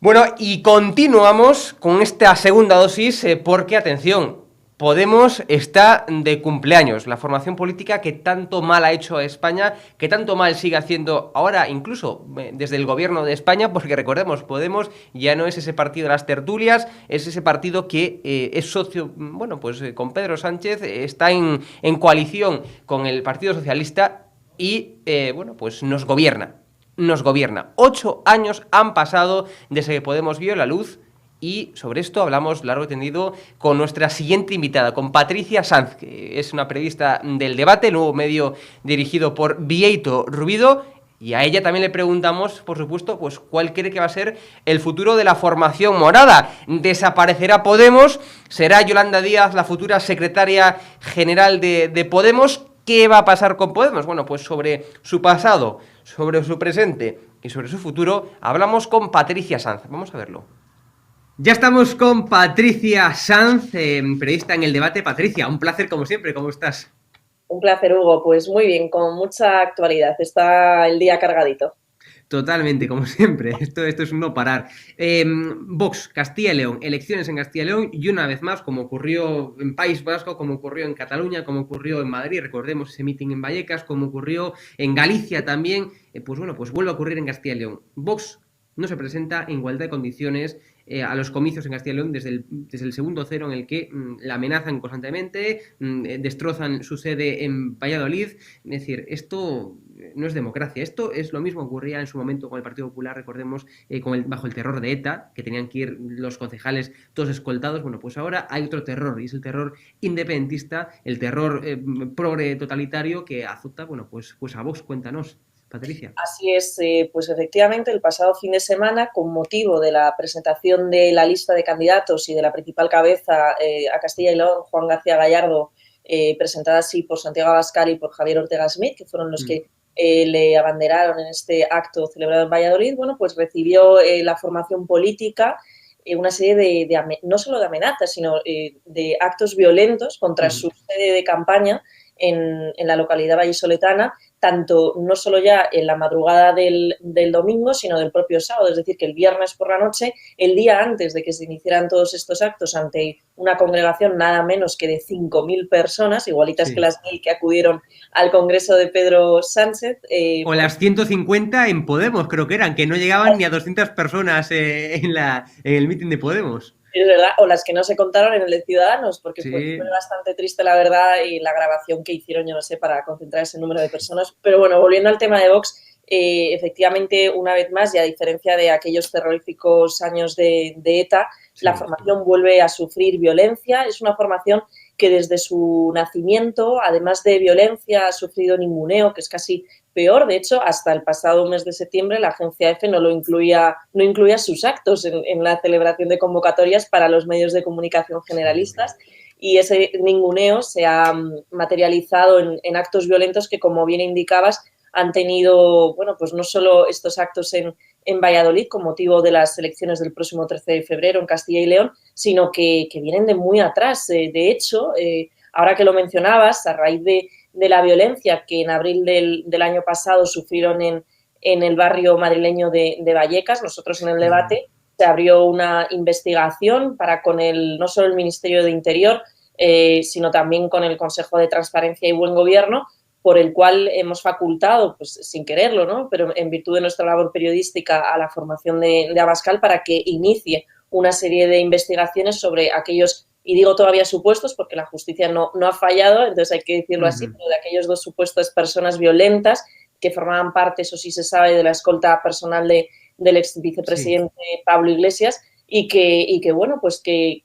Bueno, y continuamos con esta segunda dosis porque, atención, Podemos está de cumpleaños. La formación política que tanto mal ha hecho a España, que tanto mal sigue haciendo ahora, incluso desde el gobierno de España, porque recordemos, Podemos ya no es ese partido de las tertulias, es ese partido que es socio, bueno, pues con Pedro Sánchez, está en coalición con el Partido Socialista y, bueno, pues nos gobierna. 8 años han pasado desde que Podemos vio la luz y sobre esto hablamos largo y tendido con nuestra siguiente invitada, con Patricia Sanz, que es una periodista del Debate, el nuevo medio dirigido por Bieito Rubido. Y a ella también le preguntamos, por supuesto, pues cuál cree que va a ser el futuro de la formación morada. ¿Desaparecerá Podemos? ¿Será Yolanda Díaz la futura secretaria general de Podemos? ¿Qué va a pasar con Podemos? Bueno, pues sobre su pasado, sobre su presente y sobre su futuro hablamos con Patricia Sanz. Vamos a verlo. Ya estamos con Patricia Sanz, periodista en el Debate. Patricia, un placer como siempre, ¿cómo estás? Un placer, Hugo. Pues muy bien, con mucha actualidad. Está el día cargadito. Totalmente, como siempre. Esto es un no parar. Vox, Castilla y León, elecciones en Castilla y León y una vez más, como ocurrió en País Vasco, como ocurrió en Cataluña, como ocurrió en Madrid, recordemos ese mitin en Vallecas, como ocurrió en Galicia también, pues bueno, pues vuelve a ocurrir en Castilla y León. Vox no se presenta en igualdad de condiciones a los comicios en Castilla y León desde el segundo cero en el que la amenazan constantemente, destrozan su sede en Valladolid. Es decir, esto no es democracia. Esto es lo mismo que ocurría en su momento con el Partido Popular, recordemos, bajo el terror de ETA, que tenían que ir los concejales todos escoltados. Bueno, pues ahora hay otro terror, y es el terror independentista, el terror progre totalitario que azota, bueno, pues a Vox. Cuéntanos, Patricia. Así es, pues efectivamente el pasado fin de semana, con motivo de la presentación de la lista de candidatos y de la principal cabeza a Castilla y León, Juan García Gallardo, presentada así por Santiago Abascal y por Javier Ortega Smith, que fueron los que le abanderaron en este acto celebrado en Valladolid, bueno, pues recibió la formación política una serie no solo de amenazas, sino de actos violentos contra su sede de campaña en la localidad vallisoletana, tanto no solo ya en la madrugada del domingo, sino del propio sábado, es decir, que el viernes por la noche, el día antes de que se iniciaran todos estos actos ante una congregación nada menos que de 5.000 personas, igualitas que las 1.000 que acudieron al Congreso de Pedro Sánchez. O las 150 en Podemos, creo que eran, que no llegaban ni a 200 personas en el mitin de Podemos. Es verdad, o las que no se contaron en el de Ciudadanos, porque Sí. fue bastante triste, la verdad, y la grabación que hicieron, yo no sé, para concentrar ese número de personas. Pero bueno, volviendo al tema de Vox, efectivamente, una vez más, y a diferencia de aquellos terroríficos años de ETA, sí, la formación vuelve a sufrir violencia. Es una formación que desde su nacimiento, además de violencia, ha sufrido ninguneo, que es casi peor. De hecho, hasta el pasado mes de septiembre la agencia EFE no incluía sus actos en la celebración de convocatorias para los medios de comunicación generalistas, y ese ninguneo se ha materializado en actos violentos que, como bien indicabas, han tenido, bueno, pues no solo estos actos en Valladolid con motivo de las elecciones del próximo 13 de febrero en Castilla y León, sino que vienen de muy atrás. De hecho, ahora que lo mencionabas, a raíz de la violencia que en abril del año pasado sufrieron en el barrio madrileño de Vallecas, nosotros en el Debate se abrió una investigación para no solo el Ministerio de Interior, sino también con el Consejo de Transparencia y Buen Gobierno, por el cual hemos facultado, pues sin quererlo, ¿no?, pero en virtud de nuestra labor periodística, a la formación de Abascal para que inicie una serie de investigaciones sobre aquellos, y digo todavía supuestos porque la justicia no ha fallado, entonces hay que decirlo así, pero de aquellos dos supuestos personas violentas que formaban parte, eso sí se sabe, de la escolta personal del ex vicepresidente Pablo Iglesias, y que bueno, pues que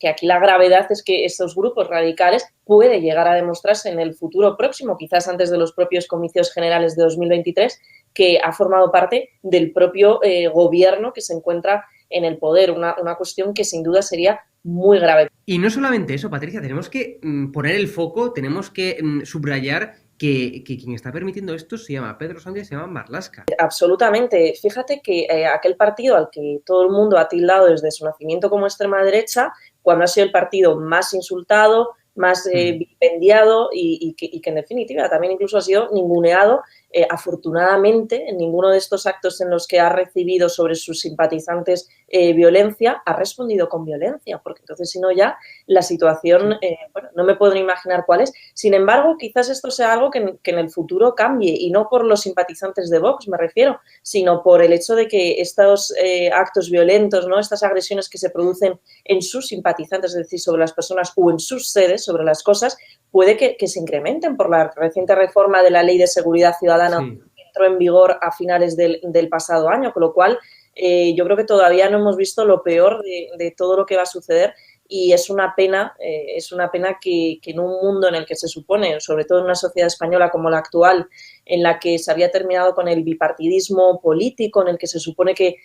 aquí la gravedad es que estos grupos radicales puede llegar a demostrarse en el futuro próximo, quizás antes de los propios comicios generales de 2023, que ha formado parte del propio gobierno que se encuentra en el poder, una cuestión que sin duda sería muy grave. Y no solamente eso, Patricia, tenemos que poner el foco, tenemos que subrayar que quien está permitiendo esto se llama Pedro Sánchez, se llama Marlaska. Absolutamente. Fíjate que aquel partido al que todo el mundo ha tildado desde su nacimiento como extrema derecha, cuando ha sido el partido más insultado, más vilipendiado y que en definitiva también incluso ha sido ninguneado afortunadamente, en ninguno de estos actos en los que ha recibido sobre sus simpatizantes violencia, ha respondido con violencia, porque entonces si no ya la situación, bueno, no me puedo ni imaginar cuál es. Sin embargo, quizás esto sea algo que en el futuro cambie, y no por los simpatizantes de Vox, me refiero, sino por el hecho de que estos actos violentos, ¿no?, estas agresiones que se producen en sus simpatizantes, es decir, sobre las personas o en sus sedes, sobre las cosas, puede que se incrementen por la reciente reforma de la Ley de Seguridad Ciudadana que entró en vigor a finales del pasado año, con lo cual yo creo que todavía no hemos visto lo peor de todo lo que va a suceder, y es una pena que en un mundo en el que se supone, sobre todo en una sociedad española como la actual, en la que se había terminado con el bipartidismo político, en el que se supone que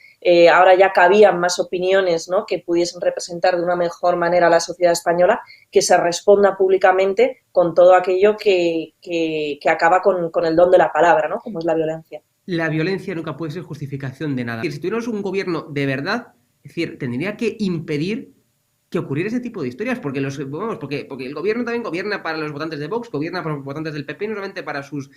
ahora ya cabían más opiniones, ¿no?, que pudiesen representar de una mejor manera a la sociedad española, que se responda públicamente con todo aquello que acaba con el don de la palabra, ¿no?, como es la violencia. La violencia nunca puede ser justificación de nada. Si tuviéramos un gobierno de verdad, es decir, tendría que impedir que ocurriera ese tipo de historias, porque porque el gobierno también gobierna para los votantes de Vox, gobierna para los votantes del PP, no solamente para sus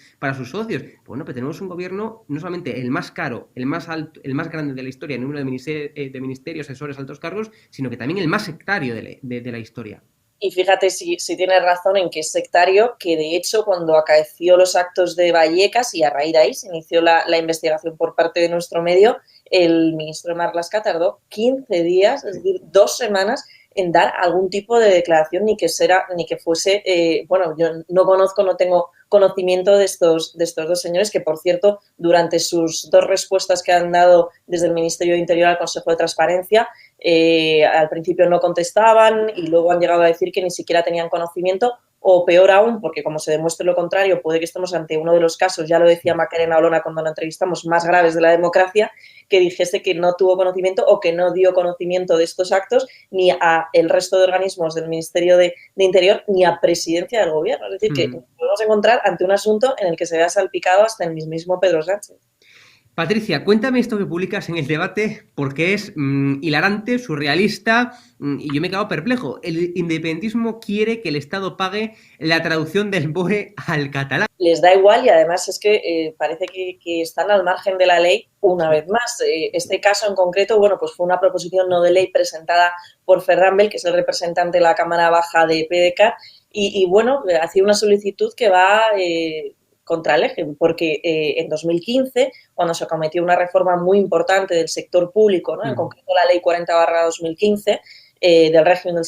socios. Bueno, pero tenemos un gobierno no solamente el más caro, el más alto, el más grande de la historia en número de ministerios, asesores, altos cargos, sino que también el más sectario de la historia. Y fíjate si tienes razón en que es sectario, que de hecho cuando acaeció los actos de Vallecas y a raíz de ahí se inició la investigación por parte de nuestro medio, el ministro de Marlaska tardó 15 días, es decir, 2 semanas, en dar algún tipo de declaración, ni que fuese, bueno, yo no conozco, no tengo conocimiento de estos 2 señores, que por cierto, durante sus 2 respuestas que han dado desde el Ministerio de Interior al Consejo de Transparencia, al principio no contestaban y luego han llegado a decir que ni siquiera tenían conocimiento, o peor aún, porque como se demuestre lo contrario, puede que estemos ante uno de los casos, ya lo decía Macarena Olona cuando la entrevistamos, más graves de la democracia, que dijese que no tuvo conocimiento o que no dio conocimiento de estos actos ni a el resto de organismos del Ministerio de Interior ni a Presidencia del Gobierno. Es decir, que nos podemos encontrar ante un asunto en el que se vea salpicado hasta el mismísimo Pedro Sánchez. Patricia, cuéntame esto que publicas en El Debate, porque es hilarante, surrealista, y yo me he quedado perplejo. El independentismo quiere que el Estado pague la traducción del BOE al catalán. Les da igual, y además es que parece que están al margen de la ley una vez más. Este caso en concreto, bueno, pues fue una proposición no de ley presentada por Ferran Bel, que es el representante de la Cámara Baja de PDeCAT, y bueno, hacía una solicitud que va contra el eje, porque en 2015, cuando se acometió una reforma muy importante del sector público, ¿no?, en concreto la Ley 40/2015, del régimen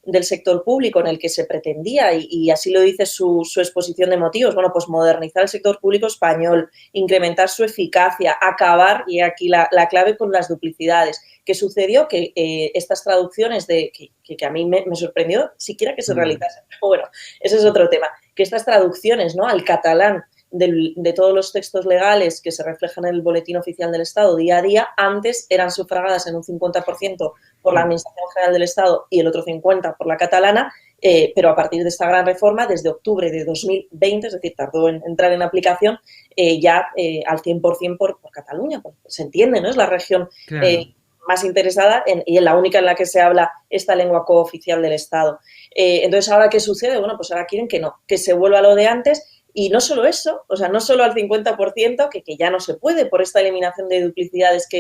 del sector público, en el que se pretendía, y así lo dice su exposición de motivos, bueno, pues modernizar el sector público español, incrementar su eficacia, acabar, y aquí la clave, con las duplicidades. ¿Qué sucedió? Que estas traducciones que a mí me sorprendió siquiera que se realizasen. Pero bueno, ese es otro tema. Que estas traducciones, ¿no?, al catalán de todos los textos legales que se reflejan en el Boletín Oficial del Estado día a día, antes eran sufragadas en un 50% por la Administración General del Estado y el otro 50% por la catalana, pero a partir de esta gran reforma, desde octubre de 2020, es decir, tardó en entrar en aplicación, ya al 100% por Cataluña. Pues se entiende, ¿no? Es la región más interesada y en la única en la que se habla esta lengua cooficial del Estado. Entonces, ¿ahora qué sucede? Bueno, pues ahora quieren que no, que se vuelva a lo de antes. Y no solo eso, o sea, no solo al 50%, que ya no se puede por esta eliminación de duplicidades que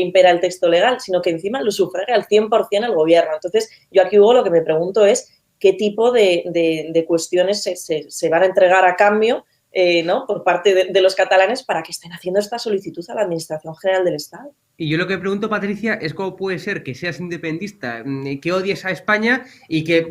impera el texto legal, sino que encima lo sufraga al 100% el gobierno. Entonces, yo aquí, Hugo, lo que me pregunto es qué tipo de cuestiones se van a entregar a cambio, ¿no?, por parte de los catalanes, para que estén haciendo esta solicitud a la Administración General del Estado. Y yo lo que pregunto, Patricia, es cómo puede ser que seas independentista, que odies a España y que,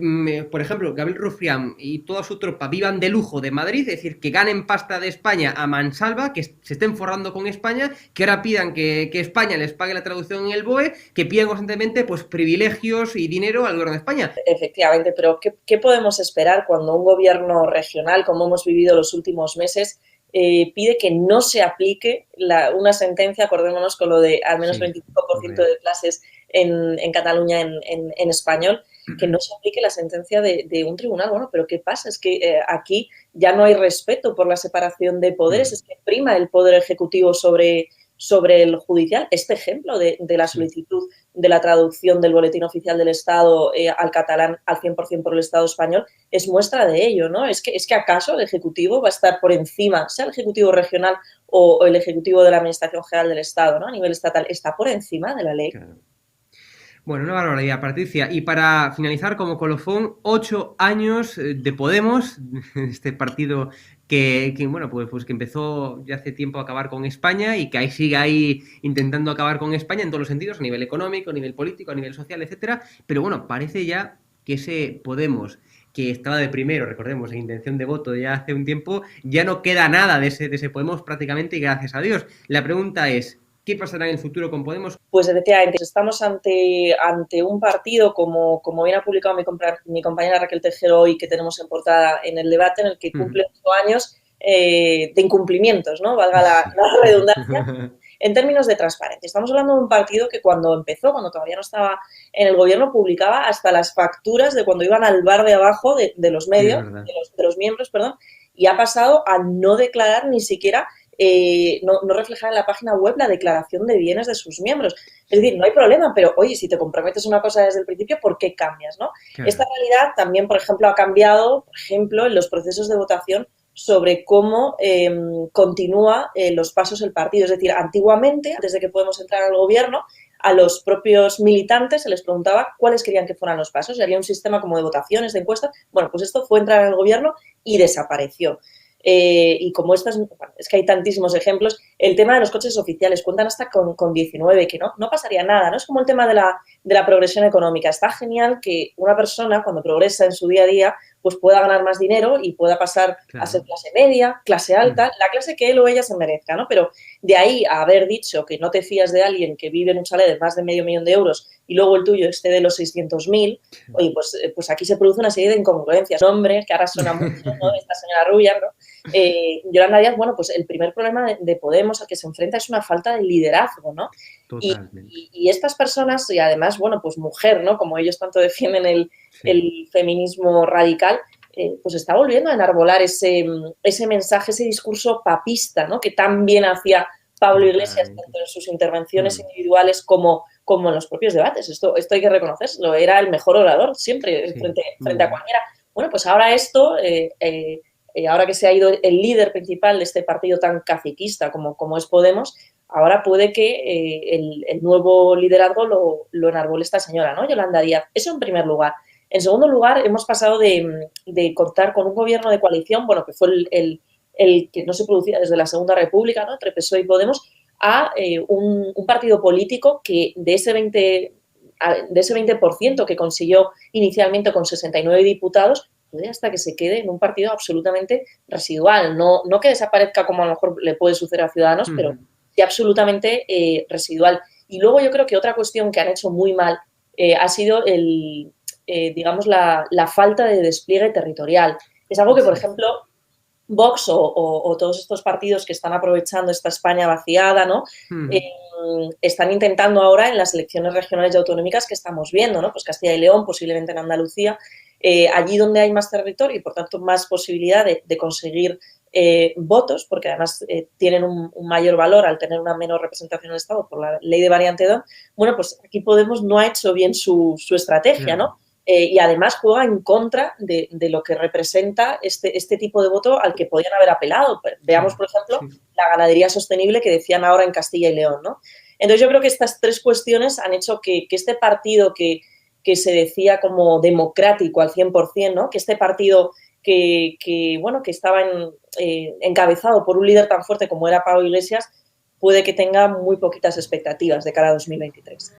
por ejemplo, Gabriel Rufián y toda su tropa vivan de lujo de Madrid, es decir, que ganen pasta de España a mansalva, que se estén forrando con España, que ahora pidan que España les pague la traducción en el BOE, que pidan constantemente pues privilegios y dinero al gobierno de España. Efectivamente, pero ¿qué podemos esperar cuando un gobierno regional, como hemos vivido los últimos meses, pide que no se aplique una sentencia? Acordémonos con lo de al menos 25% de clases en Cataluña en español, que no se aplique la sentencia de un tribunal. Bueno, pero ¿qué pasa? Es que aquí ya no hay respeto por la separación de poderes, es que prima el poder ejecutivo sobre sobre el judicial. Este ejemplo de la solicitud de la traducción del Boletín Oficial del Estado al catalán al 100% por el Estado español es muestra de ello, ¿no? Es que acaso el Ejecutivo va a estar por encima, sea el Ejecutivo regional o el Ejecutivo de la Administración General del Estado, ¿no? A nivel estatal, está por encima de la ley. Claro. Bueno, una barbaridad, Patricia. Y para finalizar, como colofón, 8 años de Podemos, este partido bueno, pues que empezó ya hace tiempo a acabar con España y que ahí sigue ahí intentando acabar con España en todos los sentidos, a nivel económico, a nivel político, a nivel social, etcétera. Pero bueno, parece ya que ese Podemos que estaba de primero, recordemos, en intención de voto ya hace un tiempo, ya no queda nada de ese Podemos prácticamente, y gracias a Dios. La pregunta es, ¿qué pasará en el futuro con Podemos? Pues efectivamente, estamos ante un partido, como bien ha publicado mi compañera Raquel Tejero hoy, que tenemos en portada en el debate, en el que cumple 8 años de incumplimientos, ¿no? Valga la redundancia, en términos de transparencia. Estamos hablando de un partido que cuando empezó, cuando todavía no estaba en el gobierno, publicaba hasta las facturas de cuando iban al bar de abajo de los medios, de los miembros, perdón, y ha pasado a no declarar ni siquiera no reflejar en la página web la declaración de bienes de sus miembros. Es decir, no hay problema, pero oye, si te comprometes una cosa desde el principio, ¿por qué cambias, no? Claro. Esta realidad también, por ejemplo, ha cambiado, por ejemplo, en los procesos de votación sobre cómo continúa los pasos del partido. Es decir, antiguamente, antes de que Podemos entrar al gobierno, a los propios militantes se les preguntaba cuáles querían que fueran los pasos. Y había un sistema como de votaciones, de encuestas. Bueno, pues esto fue entrar al gobierno y desapareció. Y como estas, bueno, es que hay tantísimos ejemplos, el tema de los coches oficiales, cuentan hasta con 19, que no pasaría nada, ¿no? Es como el tema de la progresión económica. Está genial que una persona, cuando progresa en su día a día, pues pueda ganar más dinero y pueda pasar a ser clase media, clase alta, la clase que él o ella se merezca, ¿no? Pero de ahí a haber dicho que no te fías de alguien que vive en un chalet de más de medio millón de euros y luego el tuyo excede los 600.000, oye, pues aquí se produce una serie de incongruencias. Nombre, que ahora suena mucho, ¿no? Esta señora rubia, ¿no? Yolanda Díaz, bueno, pues el primer problema de Podemos al que se enfrenta es una falta de liderazgo, ¿no? Y estas personas, y además, bueno, pues mujer, ¿no? Como ellos tanto defienden el feminismo radical, pues está volviendo a enarbolar ese mensaje, ese discurso papista, ¿no? Que tan bien hacía Pablo Iglesias, tanto en sus intervenciones individuales como en los propios debates. Esto hay que reconocerlo, era el mejor orador siempre frente a cualquiera. Bueno, pues ahora esto, ahora que se ha ido el líder principal de este partido tan caciquista como es Podemos, ahora puede que el nuevo liderazgo lo enarbole esta señora, ¿no? Yolanda Díaz. Eso en primer lugar. En segundo lugar, hemos pasado de contar con un gobierno de coalición, bueno, que fue el que no se producía desde la Segunda República, ¿no? Entre PSOE y Podemos, a un partido político que de ese 20% que consiguió inicialmente con 69 diputados, puede hasta que se quede en un partido absolutamente residual. No que desaparezca como a lo mejor le puede suceder a Ciudadanos, pero sí absolutamente residual. Y luego yo creo que otra cuestión que han hecho muy mal ha sido digamos, la falta de despliegue territorial. Es algo que, por ejemplo, Vox o todos estos partidos que están aprovechando esta España vaciada, ¿no? Están intentando ahora en las elecciones regionales y autonómicas que estamos viendo, ¿no? Pues Castilla y León, posiblemente en Andalucía, allí donde hay más territorio y, por tanto, más posibilidad de conseguir votos, porque además tienen un mayor valor al tener una menor representación en el Estado por la ley de variante 2, bueno, pues aquí Podemos no ha hecho bien su estrategia, ¿no? Y además juega en contra de lo que representa este tipo de voto al que podían haber apelado. Veamos, por ejemplo, la ganadería sostenible que decían ahora en Castilla y León, ¿no? Entonces yo creo que estas tres cuestiones han hecho que este partido que se decía como democrático al 100%, ¿no? Que este partido que estaba encabezado por un líder tan fuerte como era Pablo Iglesias, puede que tenga muy poquitas expectativas de cara a 2023.